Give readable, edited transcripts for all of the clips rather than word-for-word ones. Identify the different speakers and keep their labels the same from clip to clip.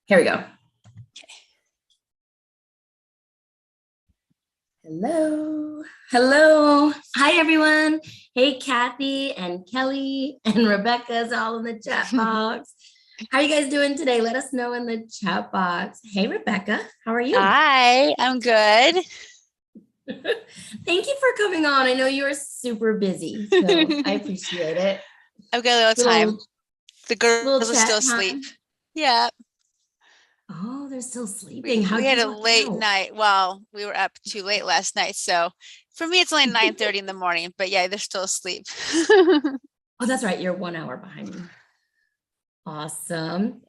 Speaker 1: Here we go. Hello. Hello. Hi, everyone. Hey, Kathy and Kelly and Rebecca's all in the chat box. How are you guys doing today? Let us know in the chat box. Hey, Rebecca, how are you?
Speaker 2: Hi, I'm good.
Speaker 1: Thank you for coming on. I know you are super busy, so I appreciate it.
Speaker 2: I've got a little time. The girls are still asleep. Yeah.
Speaker 1: Oh, they're still sleeping.
Speaker 2: We had a late night. Well, we were up too late last night. So for me, it's only 9:30 in the morning, but yeah, they're still asleep.
Speaker 1: Oh, that's right. You're 1 hour behind me. Awesome.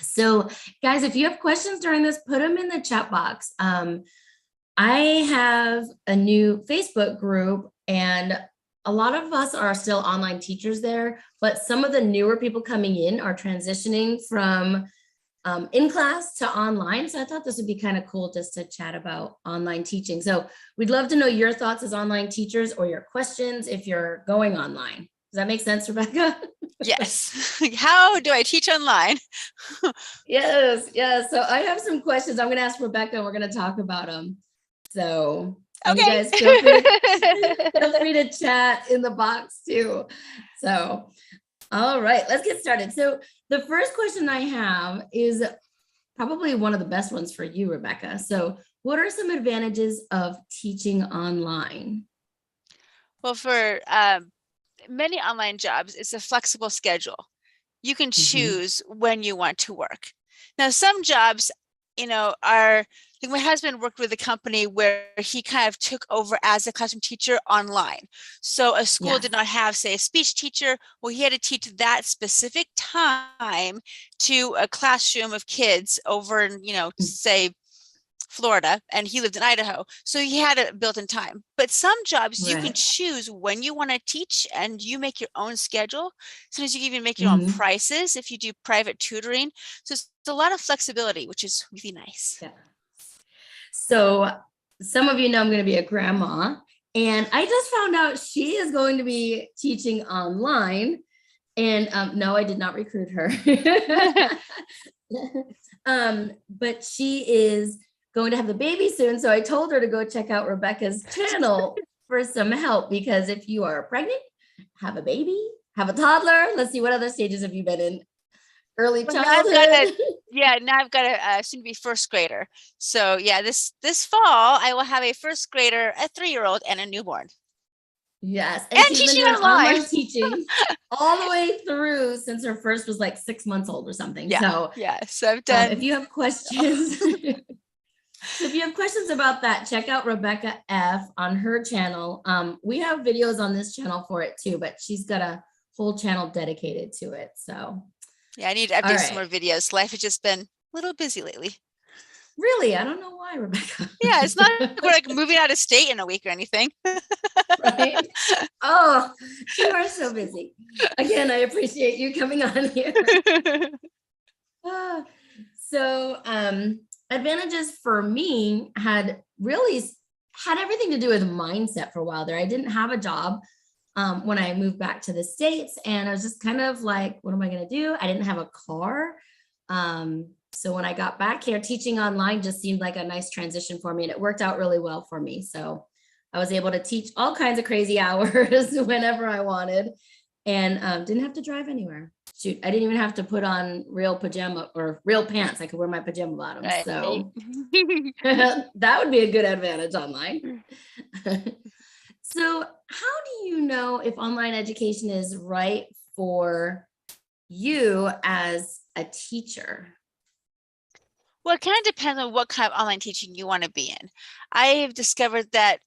Speaker 1: So guys, if you have questions during this, put them in the chat box. I have a new Facebook group and a lot of us are still online teachers there, but some of the newer people coming in are transitioning from in class to online. So I thought this would be kind of cool just to chat about online teaching. So we'd love to know your thoughts as online teachers or your questions if you're going online. Does that make sense, Rebecca?
Speaker 2: Yes. How do I teach online?
Speaker 1: Yes. So I have some questions I'm going to ask Rebecca and we're going to talk about them. So
Speaker 2: okay.
Speaker 1: You guys feel free to chat in the box too. So, all right, let's get started. So the first question I have is probably one of the best ones for you, Rebecca. So what are some advantages of teaching online?
Speaker 2: Well, for many online jobs, it's a flexible schedule. You can choose when you want to work. Now, some jobs, are like my husband worked with a company where he kind of took over as a classroom teacher online. So a school did not have, say, a speech teacher. Well, he had to teach that specific time to a classroom of kids over in, say, Florida, and he lived in Idaho. So he had it built in time. But some jobs you can choose when you want to teach and you make your own schedule. Sometimes you can even make your own prices if you do private tutoring. So it's a lot of flexibility, which is really nice.
Speaker 1: Yeah. So some of you know I'm going to be a grandma, and I just found out she is going to be teaching online. And no, I did not recruit her. But she is going to have the baby soon. So I told her to go check out Rebecca's channel for some help, because if you are pregnant, have a baby, have a toddler, let's see, what other stages have you been in? Early childhood.
Speaker 2: Now I've got a soon to be first grader. So yeah, this fall I will have a first grader, a 3-year-old, and a newborn.
Speaker 1: Yes, and she's been doing online teaching all the way through since her first was like 6 months old or something.
Speaker 2: So I've done.
Speaker 1: If you have questions, if you have questions about that, check out Rebecca F on her channel. We have videos on this channel for it too, but she's got a whole channel dedicated to it. So
Speaker 2: yeah, I need to update some more videos. Life has just been a little busy lately.
Speaker 1: Really? I don't know why, Rebecca.
Speaker 2: Yeah, it's not like we're like moving out of state in a week or anything.
Speaker 1: Right? Oh, you are so busy. Again, I appreciate you coming on here. Advantages for me had everything to do with mindset for a while there. I didn't have a job when I moved back to the States, and I was just kind of like, what am I going to do? I didn't have a car. So when I got back here, teaching online just seemed like a nice transition for me, and it worked out really well for me. So I was able to teach all kinds of crazy hours whenever I wanted, and didn't have to drive anywhere. Shoot, I didn't even have to put on real pajama or real pants. I could wear my pajama bottoms. Right. So that would be a good advantage online. So how do you know if online education is right for you as a teacher?
Speaker 2: Well, it kind of depends on what kind of online teaching you want to be in. I have discovered that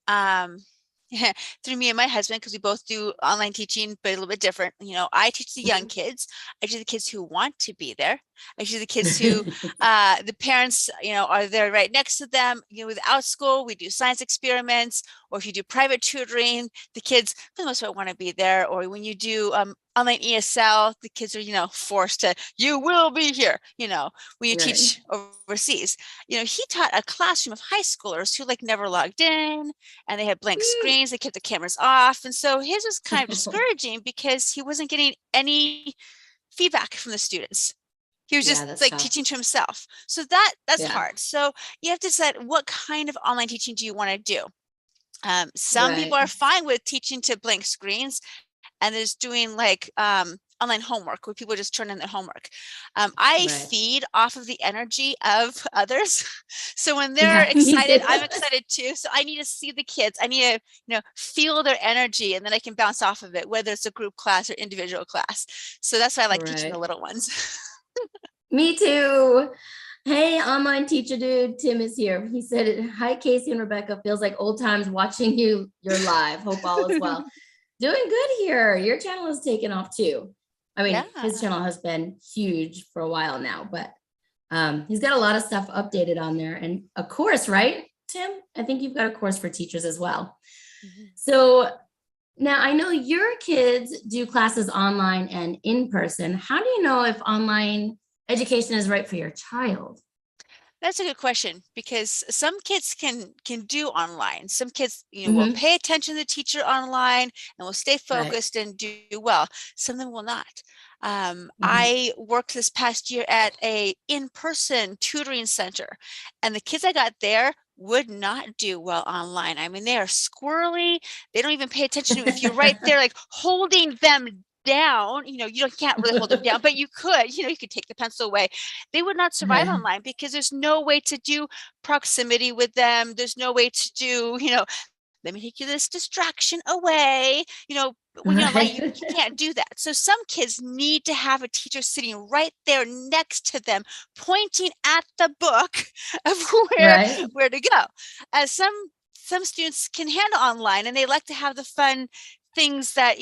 Speaker 2: through me and my husband, because we both do online teaching, but a little bit different. I teach the young kids. I teach the kids who want to be there. I teach the kids who the parents, are there right next to them. Without school, we do science experiments, or if you do private tutoring, the kids for the most part want to be there. Or when you do online ESL, the kids are, forced to, you will be here, when you teach overseas. He taught a classroom of high schoolers who never logged in, and they had blank screens, they kept the cameras off. And so his was kind of discouraging because he wasn't getting any feedback from the students. He was
Speaker 1: Yeah,
Speaker 2: just
Speaker 1: that's
Speaker 2: like
Speaker 1: tough.
Speaker 2: teaching to himself. So that's
Speaker 1: Yeah.
Speaker 2: hard. So you have to decide what kind of online teaching do you want to do. Some people
Speaker 1: Right.
Speaker 2: are fine with teaching to blank screens, and there's doing like online homework where people just turn in their homework. I
Speaker 1: Right.
Speaker 2: feed off of the energy of others. So when they're
Speaker 1: Yeah, me
Speaker 2: excited,
Speaker 1: too.
Speaker 2: I'm excited too. So I need to see the kids. I need to, feel their energy, and then I can bounce off of it, whether it's a group class or individual class. So that's why I like teaching the
Speaker 1: Right.
Speaker 2: little ones.
Speaker 1: Me too. Hey, online teacher dude, Tim is here. He said, "Hi, Casey and Rebecca. Feels like old times watching you're live. Hope all is well." Doing good here. Your channel has taken off too. I mean, his
Speaker 2: Yeah.
Speaker 1: channel has been huge for a while now, but he's got a lot of stuff updated on there, and a course, right, Tim? I think you've got a course for teachers as well.
Speaker 2: Mhm.
Speaker 1: So now I know your kids do classes online and in person. How do you know if online education is right for your child?
Speaker 2: That's a good question, because some kids can do online. Some kids, will
Speaker 1: Hmm.
Speaker 2: pay attention to the teacher online and will stay
Speaker 1: Right.
Speaker 2: focused and do well. Some of them will not.
Speaker 1: Hmm.
Speaker 2: I worked this past year at a in-person tutoring center, and the kids I got there would not do well online. I mean, they are squirrely. They don't even pay attention to if you're right there, like holding them down. You can't really hold them down, but you could. You could take the pencil away. They would not survive
Speaker 1: Right.
Speaker 2: online because there's no way to do proximity with them. There's no way to do, let me take you this distraction away. When you're online, you
Speaker 1: Right.
Speaker 2: can't do that. So some kids need to have a teacher sitting right there next to them, pointing at the book of where
Speaker 1: Right.
Speaker 2: where to go. Some students can handle online, and they like to have the fun things that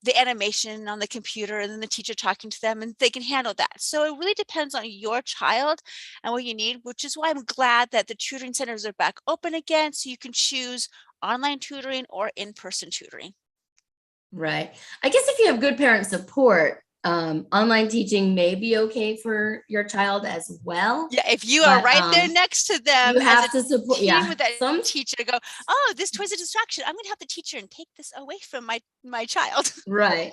Speaker 2: the animation on the computer, and then the teacher talking to them, and they can handle that. So it really depends on your child and what you need, which is why I'm glad that the tutoring centers are back open again, so you can choose online tutoring or in-person tutoring.
Speaker 1: Right. I guess if you have good parent support, online teaching may be okay for your child as well.
Speaker 2: Yeah, if you are
Speaker 1: But
Speaker 2: right there next to them
Speaker 1: you
Speaker 2: as a
Speaker 1: have to support,
Speaker 2: team
Speaker 1: yeah.
Speaker 2: with that
Speaker 1: Some
Speaker 2: teacher to go, oh, this toy's a distraction. I'm going to help the teacher and take this away from my child.
Speaker 1: right.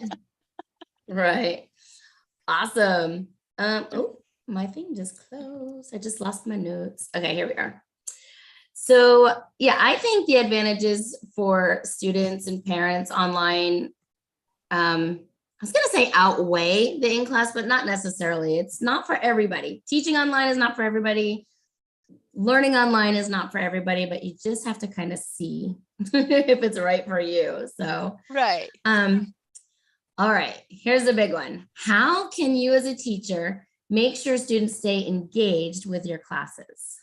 Speaker 1: Right. Awesome. Oh, my thing just closed. I just lost my notes. Okay, here we are. So, yeah, I think the advantages for students and parents online, I was going to say outweigh the in class, but not necessarily. It's not for everybody. Teaching online is not for everybody. Learning online is not for everybody, but you just have to kind of see if it's right for you. So,
Speaker 2: Right.
Speaker 1: um, all right, here's a big one. How can you as a teacher make sure students stay engaged with your classes?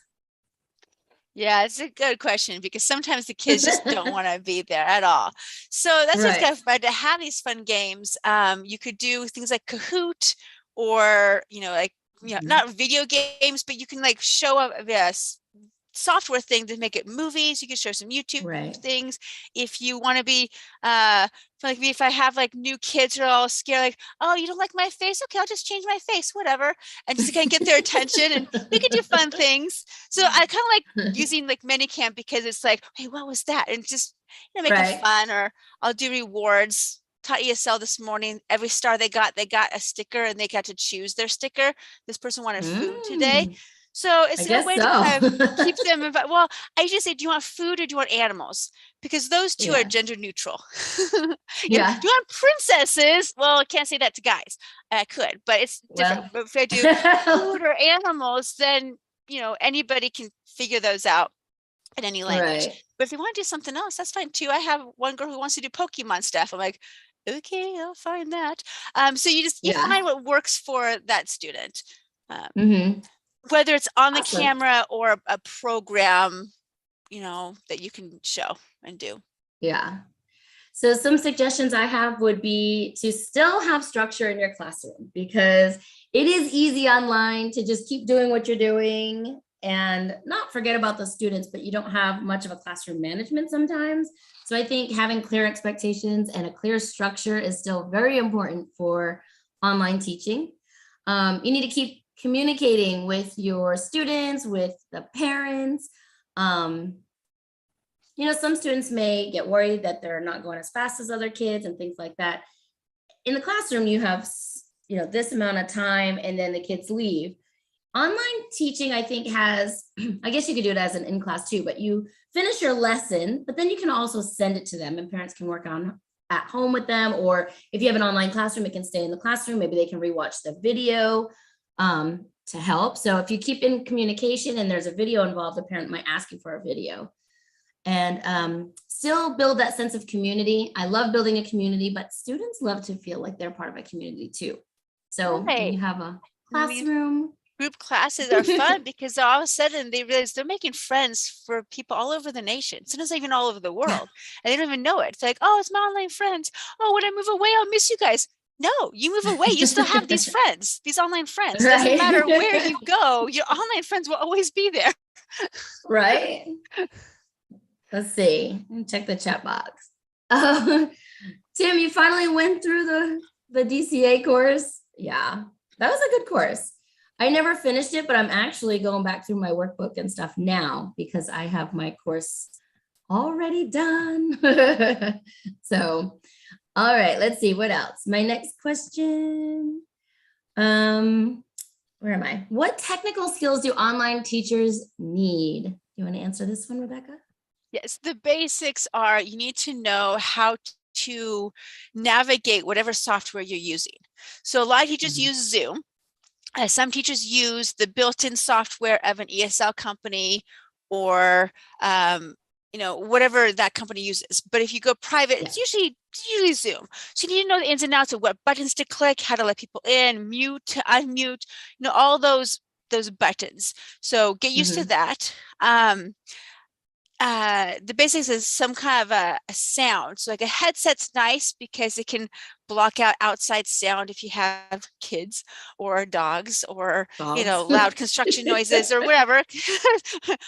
Speaker 2: Yeah, it's a good question, because sometimes the kids just don't want to be there at all. So that's what's
Speaker 1: Right.
Speaker 2: kind of fun to have these fun games. You could do things like Kahoot, or like
Speaker 1: Mhm.
Speaker 2: not video games, but you can like show up this software thing to make it movies. You can show some YouTube
Speaker 1: Right.
Speaker 2: things. If you want to be like me, if I have like new kids who are all scared, like, oh, you don't like my face? Okay, I'll just change my face, whatever. And just to kind of get their attention, and we could do fun things. So I kind of like using like Minicamp, because it's like, hey, what was that? And just make it
Speaker 1: Right.
Speaker 2: fun. Or I'll do rewards. Taught ESL this morning. Every star they got a sticker, and they got to choose their sticker. This person wanted food today.
Speaker 1: Mm,
Speaker 2: So
Speaker 1: I
Speaker 2: it's a
Speaker 1: guess
Speaker 2: way to
Speaker 1: so.
Speaker 2: kind of keep them involved. Well, I usually say, do you want food or do you want animals? Because those two are
Speaker 1: Yeah.
Speaker 2: gender neutral. Do
Speaker 1: Yeah.
Speaker 2: you want princesses? Well, I can't say that to guys. I could, but it's different.
Speaker 1: Well,
Speaker 2: But if I do food or animals, then anybody can figure those out in any language.
Speaker 1: right.
Speaker 2: But if you want to do something else, that's fine too. I have one girl who wants to do Pokemon stuff. I'm like, okay, I'll find that. So you
Speaker 1: Yeah.
Speaker 2: find what works for that student. Um,
Speaker 1: Hmm.
Speaker 2: whether it's on the
Speaker 1: Awesome.
Speaker 2: camera or a program, that you can show and do.
Speaker 1: Yeah. So some suggestions I have would be to still have structure in your classroom, because it is easy online to just keep doing what you're doing and not forget about the students, but you don't have much of a classroom management sometimes. So I think having clear expectations and a clear structure is still very important for online teaching. You need to keep communicating with your students, with the parents. Um, some students may get worried that they're not going as fast as other kids and things like that. In the classroom, you have this amount of time and then the kids leave. Online teaching, I think, has, I guess you could do it as an in-class too, but you finish your lesson, but then you can also send it to them and parents can work on at home with them. Or if you have an online classroom, it can stay in the classroom. Maybe they can rewatch the video to help. So if you keep in communication and there's a video involved, the parent might ask you for a video. And still build that sense of community. I love building a community, but students love to feel like they're part of a community too. So when you have a classroom,
Speaker 2: group classes are fun because all of a sudden they realize they're making friends for people all over the nation, sometimes even all over the world, and they don't even know it. It's like, oh, it's my online friends. Oh, when I move away, I'll miss you guys. No, you move away, you still have these friends, these online friends. Right? Doesn't matter where you go, your online friends will always be there.
Speaker 1: Right? Let's see. Check the chat box. Tim, you finally went through the DCA course. Yeah, that was a good course. I never finished it, but I'm actually going back through my workbook and stuff now because I have my course already done. So, all right, let's see what else. My next question. Where am I? What technical skills do online teachers need? You want to answer this one, Rebecca?
Speaker 2: Yes, the basics are you need to know how to navigate whatever software you're using. So a lot of teachers use Zoom. Some teachers use the built-in software of an ESL company or whatever that company uses. But if you go private, it's usually Zoom. So you need to know the ins and outs of what buttons to click, how to let people in, mute, to unmute, all those buttons. So get used to that. The basics is some kind of a sound. So like a headset's nice because it can block out outside sound if you have kids or dogs or loud construction noises or whatever,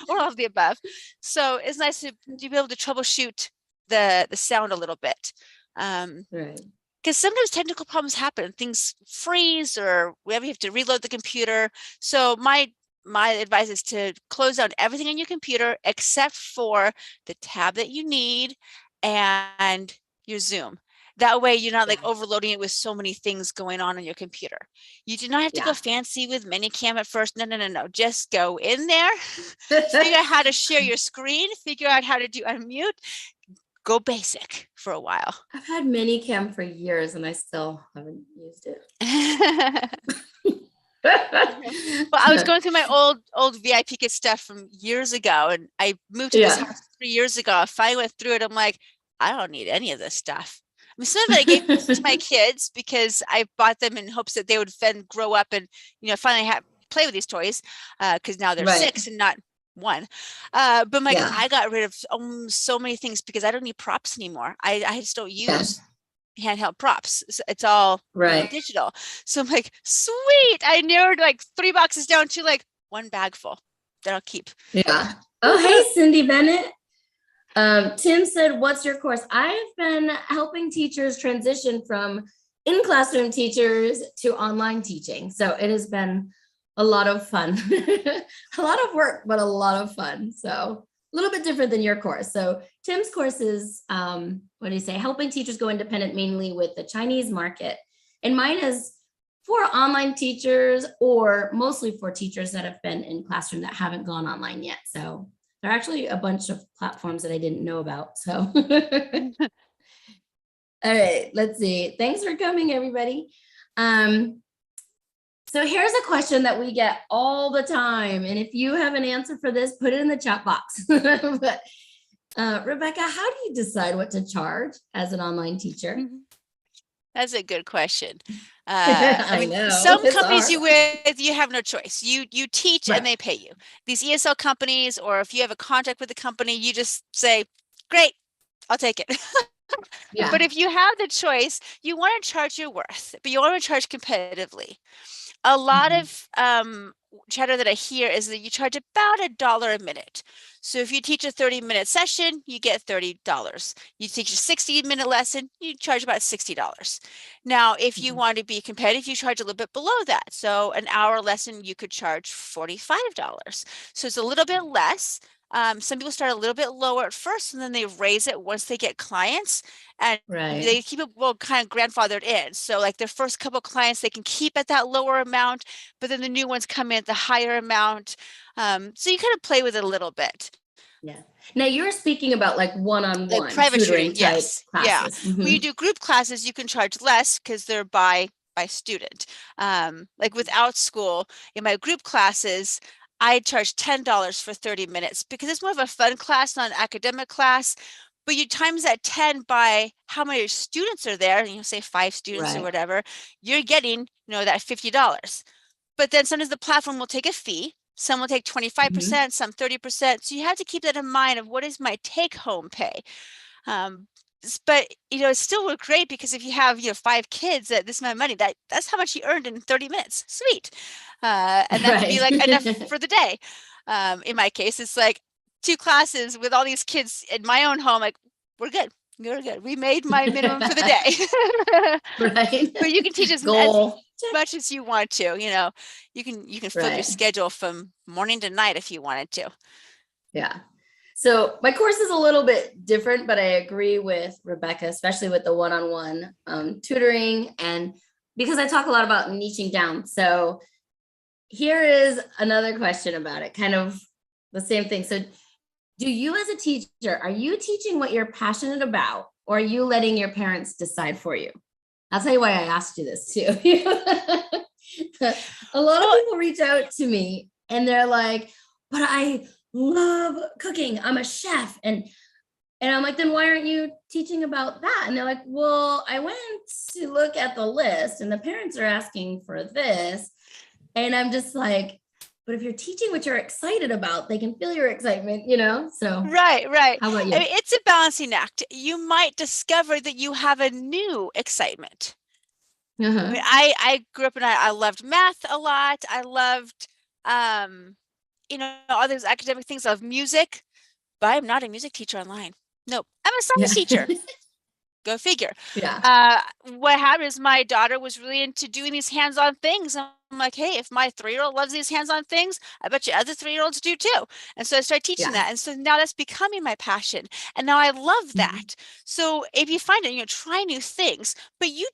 Speaker 2: or all of the above. So it's nice to be able to troubleshoot the sound a little bit. Right. Because sometimes technical problems happen, things freeze or whatever, you have to reload the computer. So my advice is to close down everything on your computer except for the tab that you need and your Zoom. That way you're not like overloading it with so many things going on your computer. You do not have to go fancy with Minicam at first. No. Just go in there, figure out how to share your screen, figure out how to do unmute, go basic for a while.
Speaker 1: I've had Minicam for years and I still haven't used it.
Speaker 2: Well, I was going through my old VIP kit stuff from years ago, and I moved to this house 3 years ago. I finally went through it. I'm like, I don't need any of this stuff. I mean, some of it I gave to my kids because I bought them in hopes that they would then grow up and finally play with these toys because now they're 6 and not 1. But I got rid of so many things because I don't need props anymore. I just don't use handheld props. It's all digital. So I'm like, sweet. I narrowed like 3 boxes down to like 1 bag full that I'll keep.
Speaker 1: Yeah. Oh, hey, Cindy Bennett. Tim said, what's your course? I've been helping teachers transition from in-classroom teachers to online teaching. So it has been a lot of fun, a lot of work, but a lot of fun. So a little bit different than your course. So Tim's course is, helping teachers go independent mainly with the Chinese market. And mine is for online teachers or mostly for teachers that have been in classroom that haven't gone online yet. So there are actually a bunch of platforms that I didn't know about. So, all right, let's see. Thanks for coming, everybody. So here's a question that we get all the time. And if you have an answer for this, put it in the chat box. But Rebecca, how do you decide what to charge as an online teacher?
Speaker 2: That's a good question.
Speaker 1: I know.
Speaker 2: Some companies you have no choice. You teach and they pay you. These ESL companies, or if you have a contract with the company, you just say, great, I'll take it. But if you have the choice, you want to charge your worth, but you want to charge competitively. A lot of chatter that I hear is that you charge about $1 a minute. So if you teach a 30-minute session, you get $30. You teach a 60-minute lesson, you charge about $60. Now, if you want to be competitive, you charge a little bit below that. So an hour lesson, you could charge $45. So it's a little bit less. Some people start a little bit lower at first, and then they raise it once they get clients, and
Speaker 1: Right.
Speaker 2: they keep it well kind of grandfathered in. So like their first couple clients, they can keep at that lower amount, but then the new ones come in at the higher amount. So you kind of play with it a little bit.
Speaker 1: Yeah. Now you're speaking about like
Speaker 2: Like
Speaker 1: one-on-one
Speaker 2: private
Speaker 1: tutoring
Speaker 2: tutoring,
Speaker 1: type
Speaker 2: yes. Yeah.
Speaker 1: classes.
Speaker 2: When you do group classes, you can charge less because they're by student. Like without school, in my group classes, I charge $10 for 30 minutes because it's more of a fun class, not an academic class. But you times that 10 by how many students are there, and you say 5 students or
Speaker 1: Right.
Speaker 2: whatever, you're getting, that $50. But then sometimes the platform will take a fee. Some will take
Speaker 1: Mhm.
Speaker 2: 25%, some 30%. So you have to keep that in mind of what is my take home pay. Um, but it's still great because if you have 5 kids at this amount of money, that's how much you earned in 30 minutes. Sweet. And that could be
Speaker 1: Right.
Speaker 2: like enough for the day. In my case, it's like 2 classes with all these kids in my own home. Like, we're good. We're good. We made my minimum for the day.
Speaker 1: Right.
Speaker 2: But you can teach as
Speaker 1: Goal.
Speaker 2: much as you want to. You can flip your
Speaker 1: Right.
Speaker 2: schedule from morning to night if you wanted to.
Speaker 1: Yeah. So my course is a little bit different, but I agree with Rebecca, especially with the one-on-one tutoring, and because I talk a lot about niching down. So here is another question about it, kind of the same thing. So do you as a teacher, are you teaching what you're passionate about, or are you letting your parents decide for you? I'll tell you why I asked you this too. A lot of
Speaker 2: Well,
Speaker 1: people reach out to me and they're like, but I love cooking. I'm a chef. And I'm like, then why aren't you teaching about that? And they're like, well, I went to look at the list and the parents are asking for this. And I'm just like, but if you're teaching what you're excited about, they can feel your excitement, So
Speaker 2: right, right.
Speaker 1: how about
Speaker 2: I
Speaker 1: you?
Speaker 2: mean, it's a balancing act. You might discover that you have a new excitement. I mean,
Speaker 1: Uh-huh.
Speaker 2: I grew up and I loved math a lot. I loved, all those academic things. I love music, but I'm not a music teacher online. Nope, I'm a
Speaker 1: Yeah.
Speaker 2: science teacher. Go figure.
Speaker 1: Yeah.
Speaker 2: What happened is my daughter was really into doing these hands-on things. I'm like, hey, if my 3-year-old loves these hands-on things, I bet you other 3-year-olds do too. And so I started teaching
Speaker 1: Yeah.
Speaker 2: that. And so now that's becoming my passion. And now I love
Speaker 1: Mhm.
Speaker 2: that. So if you find it, try new things, but you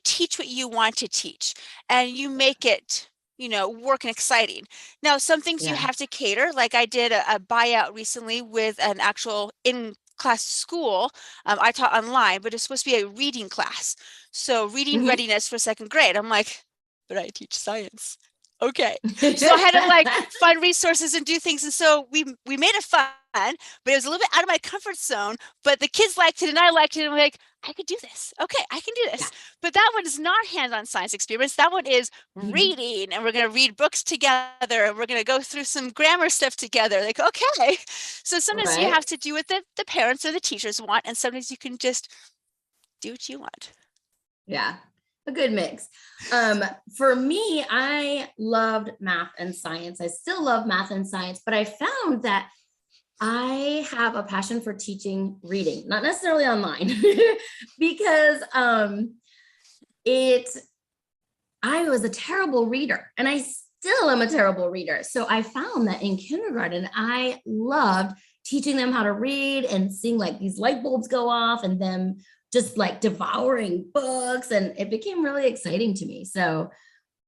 Speaker 2: teach what you want to teach and you make it work and exciting. Now, some things you
Speaker 1: Yeah.
Speaker 2: have to cater, like I did a buyout recently with an actual in class school. I taught online, but it's supposed to be a reading class. So reading
Speaker 1: Mhm.
Speaker 2: readiness for 2nd grade. I'm like, but I teach science. Okay. So I had to like find resources and do things. And so we made it fun, but it was a little bit out of my comfort zone. But the kids liked it and I liked it. And I'm like, I could do this. Okay, I can do
Speaker 1: Yeah.
Speaker 2: this. But that one is not hands-on science experiments. That one is
Speaker 1: Mhm.
Speaker 2: reading, and we're going to read books together. And we're going to go through some grammar stuff together. Like, okay. So sometimes you
Speaker 1: Right.
Speaker 2: have to do what the parents or the teachers want, and sometimes you can just do what you want.
Speaker 1: Yeah. A good mix. For me, I loved math and science. I still love math and science, but I found that I have a passion for teaching reading, not necessarily online, because it I was a terrible reader and I still am a terrible reader. So I found that in kindergarten, I loved teaching them how to read and seeing like these light bulbs go off and them just like devouring books. And it became really exciting to me. So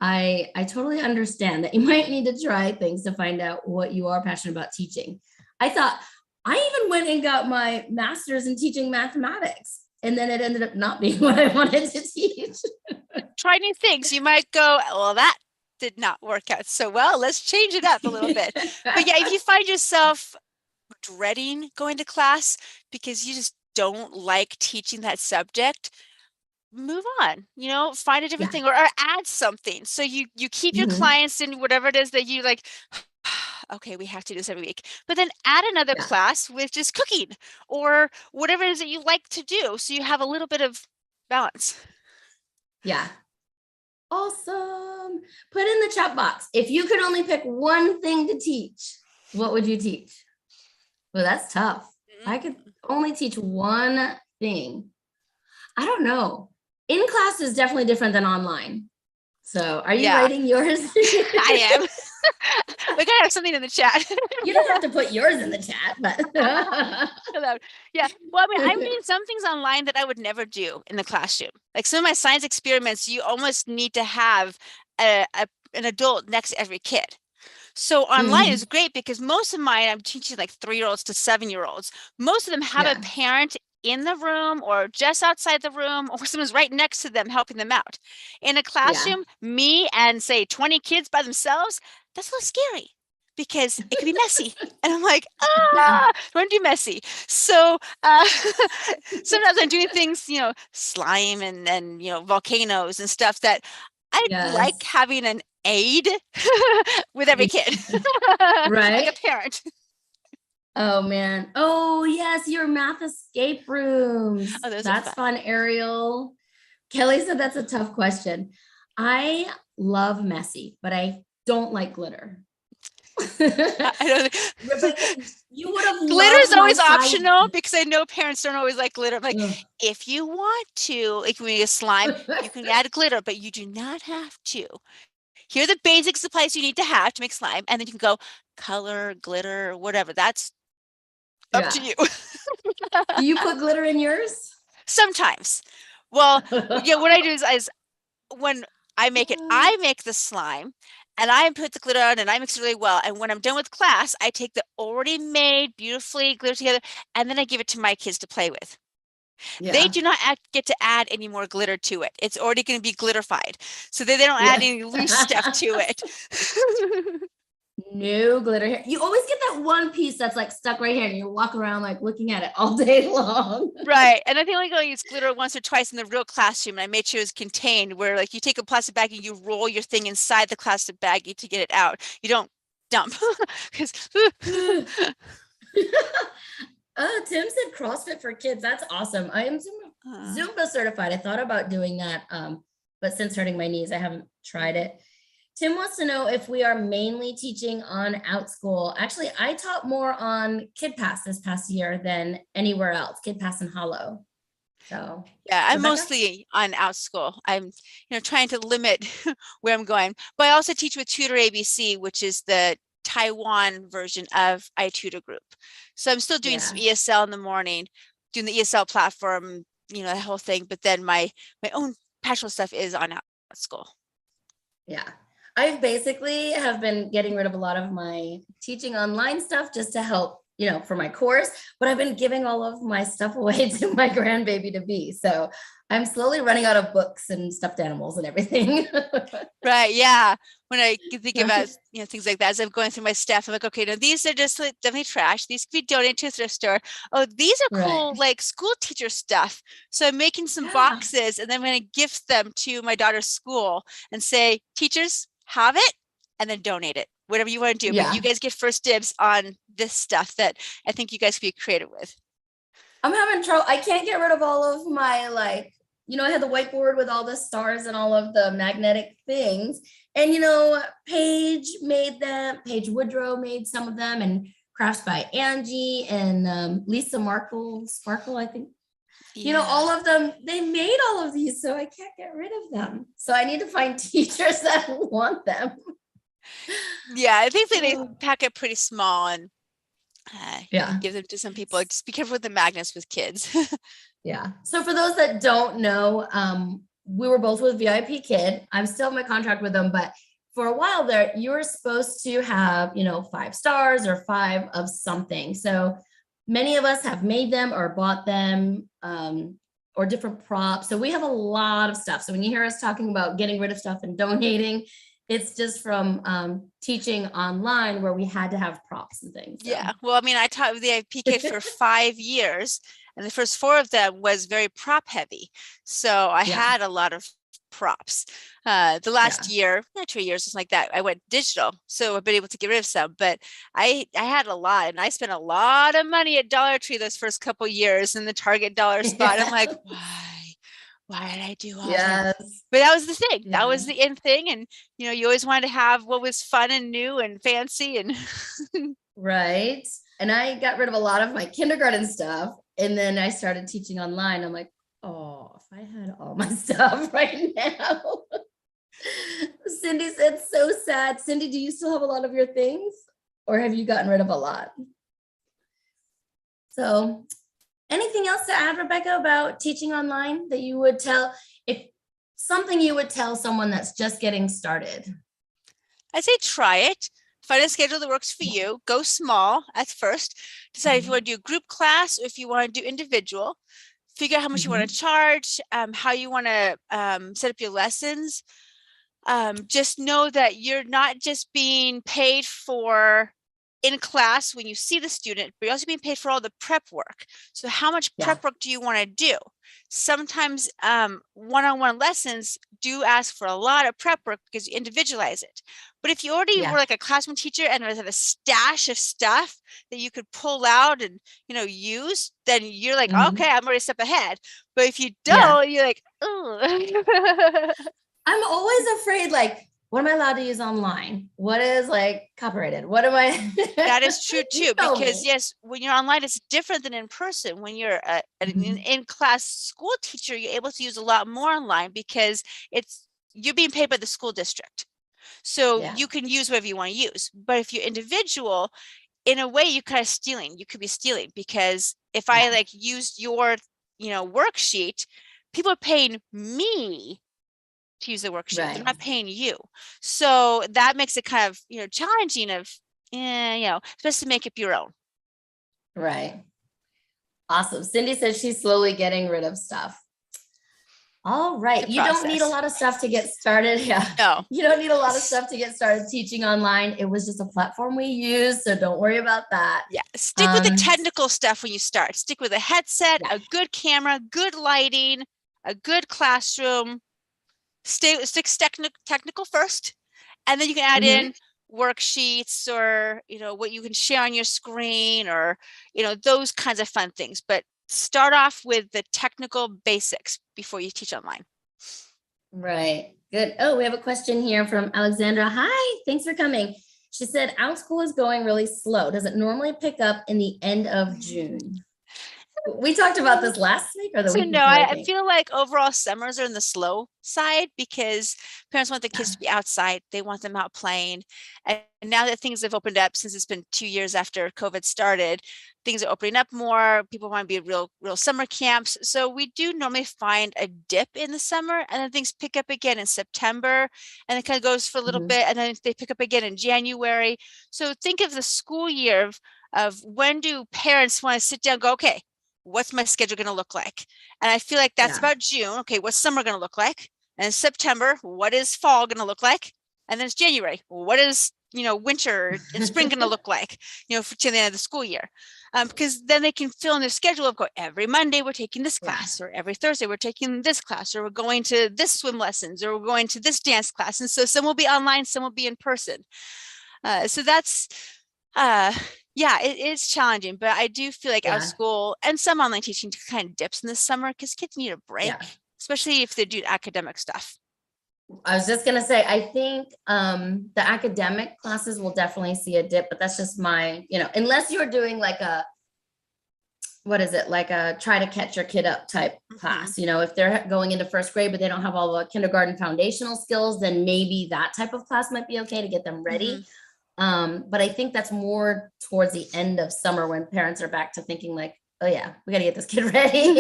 Speaker 1: I totally understand that you might need to try things to find out what you are passionate about teaching. I thought I even went and got my master's in teaching mathematics. And then it ended up not being what I wanted to teach.
Speaker 2: Try new things. You might go, well, that did not work out so well. Let's change it up a little bit. But yeah, if you find yourself dreading going to class because you just don't like teaching that subject, move on, find a different
Speaker 1: Yeah.
Speaker 2: thing, or add something. So you keep your
Speaker 1: Mhm.
Speaker 2: clients in whatever it is that you like. Okay, we have to do this every week, but then add another
Speaker 1: Yeah.
Speaker 2: class with just cooking or whatever it is that you like to do. So you have a little bit of balance.
Speaker 1: Yeah. Awesome. Put in the chat box. If you could only pick one thing to teach, what would you teach? Well, that's tough. I could
Speaker 2: Mm.
Speaker 1: only teach one thing. I don't know. In class is definitely different than online. So are you
Speaker 2: Yeah,
Speaker 1: writing yours?
Speaker 2: I am. We gotta have something in the chat.
Speaker 1: You don't have to put yours in the chat, but
Speaker 2: Yeah. Well, I mean, I'm doing some things online that I would never do in the classroom. Like some of my science experiments, you almost need to have an adult next to every kid. So online is
Speaker 1: Mhm.
Speaker 2: great because most of mine, I'm teaching like 3-year-olds to 7-year-olds. Most of them have a
Speaker 1: Yeah.
Speaker 2: parent in the room or just outside the room, or someone's right next to them helping them out. In a
Speaker 1: Yeah.
Speaker 2: classroom, me and say 20 kids by themselves, that's a little scary because it could be messy. And I'm like,
Speaker 1: Yeah.
Speaker 2: I want to do messy. So sometimes I'm doing things, slime and volcanoes and stuff that I like
Speaker 1: Yes.
Speaker 2: having an aid with every
Speaker 1: Yeah.
Speaker 2: kid, like a
Speaker 1: Right.
Speaker 2: parent.
Speaker 1: Oh man. Oh yes, your math escape rooms.
Speaker 2: Oh, those are
Speaker 1: That's
Speaker 2: fun.
Speaker 1: fun, Ariel. Kelly said that's a tough question. I love messy, but I don't like glitter.
Speaker 2: I don't
Speaker 1: Rebecca, you would have
Speaker 2: glitter is
Speaker 1: loved my
Speaker 2: always
Speaker 1: science.
Speaker 2: optional because I know parents don't always like glitter. I'm like,
Speaker 1: Ugh.
Speaker 2: if you want to, like when you slime, you can add glitter, but you do not have to. Here are the basic supplies you need to have to make slime, and then you can go color, glitter, whatever. That's up to
Speaker 1: Yeah.
Speaker 2: you.
Speaker 1: Do you put glitter in yours?
Speaker 2: Sometimes. Well, yeah, what I do is when I make it, I make the slime and I put the glitter on and I mix it really well. And when I'm done with class, I take the already made, beautifully glitter together, and then I give it to my kids to play with. They
Speaker 1: Yeah.
Speaker 2: do not get to add any more glitter to it. It's already going to be glitterified. So they don't add
Speaker 1: Yeah.
Speaker 2: any loose stuff to it.
Speaker 1: No glitter here. You always get that one piece that's like stuck right here and you walk around like looking at it all day long.
Speaker 2: Right. And I think only going to use glitter once or twice in the real classroom. And I made sure it was contained where like you take a plastic bag and you roll your thing inside the plastic baggie to get it out. You don't dump because
Speaker 1: Tim said CrossFit for kids. That's awesome. I am Zumba certified. I thought about doing that, but since hurting my knees, I haven't tried it. Tim wants to know if we are mainly teaching on OutSchool. Actually, I taught more on KidPass this past year than anywhere else, KidPass and Hollow. So,
Speaker 2: yeah, I'm
Speaker 1: Rebecca?
Speaker 2: mostly on OutSchool. I'm trying to limit where I'm going, but I also teach with Tutor ABC, which is the Taiwan version of iTutor Group. So I'm still doing some
Speaker 1: Yeah.
Speaker 2: ESL in the morning, doing the ESL platform, the whole thing. But then my own passionate stuff is on OutSchool.
Speaker 1: Yeah. I basically have been getting rid of a lot of my teaching online stuff just to help, for my course, but I've been giving all of my stuff away to my grandbaby to be. So I'm slowly running out of books and stuffed animals and everything.
Speaker 2: Right. Yeah. When I think about, things like that, as I'm going through my stuff, I'm like, okay, now these are just like, definitely trash. These could be donated to a thrift store. Oh, these are
Speaker 1: Right.
Speaker 2: cool, like school teacher stuff. So I'm making some
Speaker 1: Yeah.
Speaker 2: boxes and then I'm going to gift them to my daughter's school and say, teachers, have it, and then donate it, whatever you want to do. But you guys get first dibs on this stuff that I think you guys could be creative with.
Speaker 1: I'm having trouble. I can't get rid of all of my I had the whiteboard with all the stars and all of the magnetic things. And, Paige made them, Paige Woodrow made some of them, and Crafts by Angie and Lisa Sparkle, I think.
Speaker 2: Yeah.
Speaker 1: All of them, they made all of these, so I can't get rid of them. So I need to find teachers that want them.
Speaker 2: Yeah, I think they pack it pretty small and give them to some people. Just be careful with the magnets with kids.
Speaker 1: Yeah. So for those that don't know, we were both with VIP Kid. I'm still in my contract with them, but for a while there, you were supposed to have, 5 stars or 5 of something. So many of us have made them or bought them, or different props. So we have a lot of stuff. So when you hear us talking about getting rid of stuff and donating, it's just from teaching online where we had to have props and things. So.
Speaker 2: Yeah. Well, I mean, I taught with the VIP Kid for 5 years, and the first 4 of them was very prop heavy. So I had a lot of props. The last year, 2 years, something like that, I went digital. So I've been able to get rid of some, but I had a lot, and I spent a lot of money at Dollar Tree those first couple years in the Target dollar spot. I'm like, why did I do all that? But that was the thing. That was the in thing. And, you always wanted to have what was fun and new and fancy and
Speaker 1: right. And I got rid of a lot of my kindergarten stuff. And then I started teaching online. I'm like, oh, if I had all my stuff right now. Cindy said, so sad. Cindy, do you still have a lot of your things or have you gotten rid of a lot? So anything else to add, Rebecca, about teaching online that you would tell, if something you would tell someone that's just getting started?
Speaker 2: I'd say try it. Find a schedule that works for you. Go small at first. Decide if you want to do group class or if you want to do individual. Figure out how much you want to charge, how you want to set up your lessons. Just know that you're not just being paid for in class when you see the student, but you're also being paid for all the prep work. So how much prep work do you want to do? Sometimes one-on-one lessons do ask for a lot of prep work because you individualize it. But if you already were like a classroom teacher and have a stash of stuff that you could pull out and use, then you're like, okay, I'm already a step ahead. But if you don't, you're like, oh.
Speaker 1: I'm always afraid, like, what am I allowed to use online? What is like copyrighted? What am I?
Speaker 2: That is true too, because yes, when you're online, it's different than in person. When you're an in-class school teacher, you're able to use a lot more online because you're being paid by the school district. So you can use whatever you want to use. But if you're individual, in a way, you're kind of stealing. You could be stealing because if I like used your, worksheet, people are paying me to use the worksheet. They're not paying you. So that makes it kind of, challenging of, supposed to make it your own.
Speaker 1: Right. Awesome. Cindy says she's slowly getting rid of stuff. All right. You don't need a lot of stuff to get started. Yeah.
Speaker 2: No.
Speaker 1: You don't need a lot of stuff to get started teaching online. It was just a platform we use. So don't worry about that.
Speaker 2: Yeah. Stick with the technical stuff when you start. Stick with a headset, a good camera, good lighting, a good classroom. Stick technical first, and then you can add in worksheets or what you can share on your screen or those kinds of fun things. But start off with the technical basics before you teach online.
Speaker 1: Right. Good. Oh, we have a question here from Alexandra. Hi, thanks for coming. She said, our school is going really slow. Does it normally pick up in the end of June? We talked about this last week or the week before.
Speaker 2: I feel like overall summers are in the slow side because parents want the kids to be outside. They want them out playing. And now that things have opened up, since it's been 2 years after COVID started, things are opening up more. People want to be real summer camps. So we do normally find a dip in the summer and then things pick up again in September and it kind of goes for a little bit and then they pick up again in January. So think of the school year of when do parents want to sit down and go, okay, what's my schedule going to look like? And I feel like that's about June. Okay, what's summer going to look like? And September, what is fall going to look like? And then it's January. What is, winter and spring going to look like, for to the end of the school year? Because then they can fill in their schedule of every Monday we're taking this class, or every Thursday we're taking this class, or we're going to this swim lessons, or we're going to this dance class. And so some will be online, some will be in person. So that's, it is challenging, but I do feel like our school and some online teaching kind of dips in the summer because kids need a break, especially if they do academic stuff.
Speaker 1: I was just going to say, I think the academic classes will definitely see a dip, but that's just my, unless you're doing like a try to catch your kid up type class, if they're going into first grade, but they don't have all the kindergarten foundational skills, then maybe that type of class might be okay to get them ready. But I think that's more towards the end of summer when parents are back to thinking like, oh yeah, we got to get this kid ready.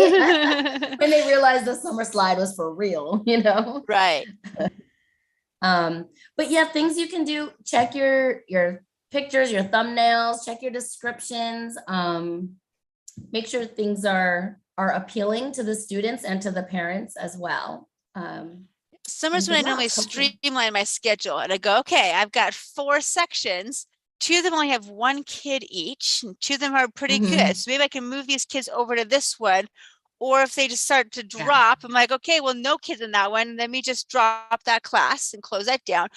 Speaker 1: When they realize the summer slide was for real,
Speaker 2: Right.
Speaker 1: But yeah, things you can do, check your pictures, your thumbnails, check your descriptions, make sure things are appealing to the students and to the parents as well.
Speaker 2: Summer's when I normally streamline my schedule and I go, okay, I've got 4 sections. 2 of them only have 1 kid each, and 2 of them are pretty good. So maybe I can move these kids over to this one. Or if they just start to drop, I'm like, okay, well, no kids in that one. Let me just drop that class and close that down.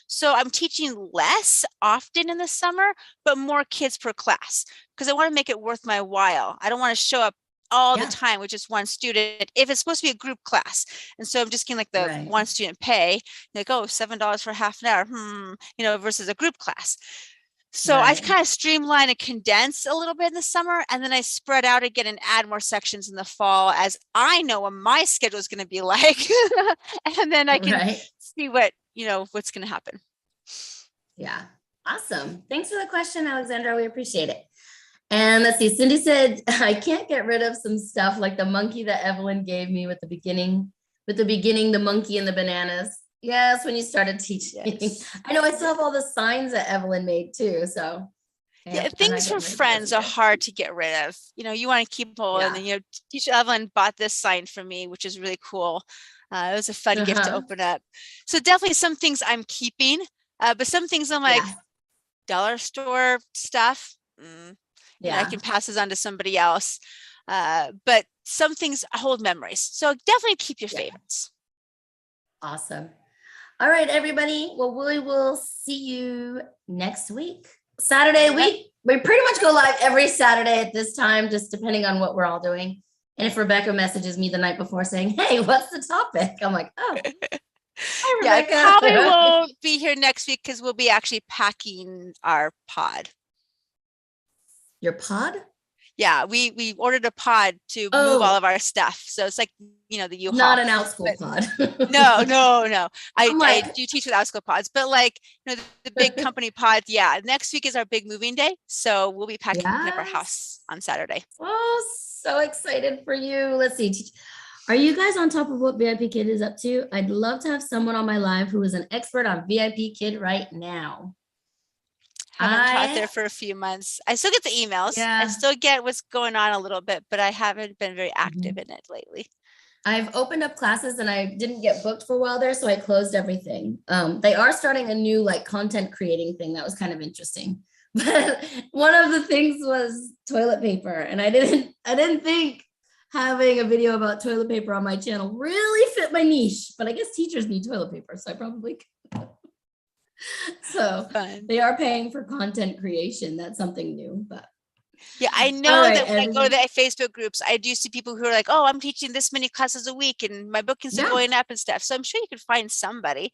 Speaker 2: So I'm teaching less often in the summer, but more kids per class because I want to make it worth my while. I don't want to show up all the time with just one student if it's supposed to be a group class. And so I'm just getting like the one student pay, like, oh, $7 for half an hour, versus a group class. So I've kind of streamlined and condensed a little bit in the summer, and then I spread out again and add more sections in the fall as I know what my schedule is going to be like. And then I can see what, what's going to happen.
Speaker 1: Yeah. Awesome. Thanks for the question, Alexandra. We appreciate it. And let's see, Cindy said, I can't get rid of some stuff like the monkey that Evelyn gave me with the beginning, the monkey and the bananas. Yes, when you started teaching.
Speaker 2: Yes.
Speaker 1: I know I still have all the signs that Evelyn made too. So
Speaker 2: yeah, things from friends are hard to get rid of. You want to keep all, and then, teacher Evelyn bought this sign for me, which is really cool. It was a fun gift to open up. So definitely some things I'm keeping, but some things I'm like, dollar store stuff. I can pass this on to somebody else. But some things hold memories. So definitely keep your favorites.
Speaker 1: Awesome. All right, everybody. Well, we will see you next week. Saturday week. We pretty much go live every Saturday at this time, just depending on what we're all doing. And if Rebecca messages me the night before saying, hey, what's the topic? I'm like, oh. Hi,
Speaker 2: yeah, I probably won't be here next week because we'll be actually packing our pod.
Speaker 1: Your pod?
Speaker 2: Yeah, we ordered a pod to move all of our stuff. So it's like, the U-Haul.
Speaker 1: Not an Outschool pod.
Speaker 2: No. I do teach with Outschool pods, but like, the big company pod. Yeah, next week is our big moving day. So we'll be packing up our house on Saturday.
Speaker 1: Oh, so excited for you. Let's see. Are you guys on top of what VIP Kid is up to? I'd love to have someone on my live who is an expert on VIP Kid right now.
Speaker 2: Haven't taught there for a few months. I still get the emails. I still get what's going on a little bit, but I haven't been very active in it lately.
Speaker 1: I've opened up classes and I didn't get booked for a while there, so I closed everything. They are starting a new content creating thing that was kind of interesting. But one of the things was toilet paper, and I didn't think having a video about toilet paper on my channel really fit my niche. But I guess teachers need toilet paper, so I probably could. So they are paying for content creation. That's something new, but
Speaker 2: yeah, I know that when I go to the Facebook groups, I do see people who are like, oh, I'm teaching this many classes a week and my bookings are going up and stuff. So I'm sure you could find somebody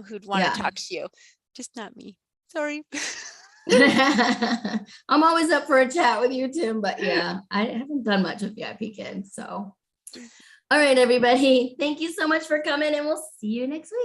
Speaker 2: who'd want to talk to you. Just not me. Sorry.
Speaker 1: I'm always up for a chat with you, Tim, but yeah, I haven't done much with VIP Kids. So all right, everybody. Thank you so much for coming, and we'll see you next week.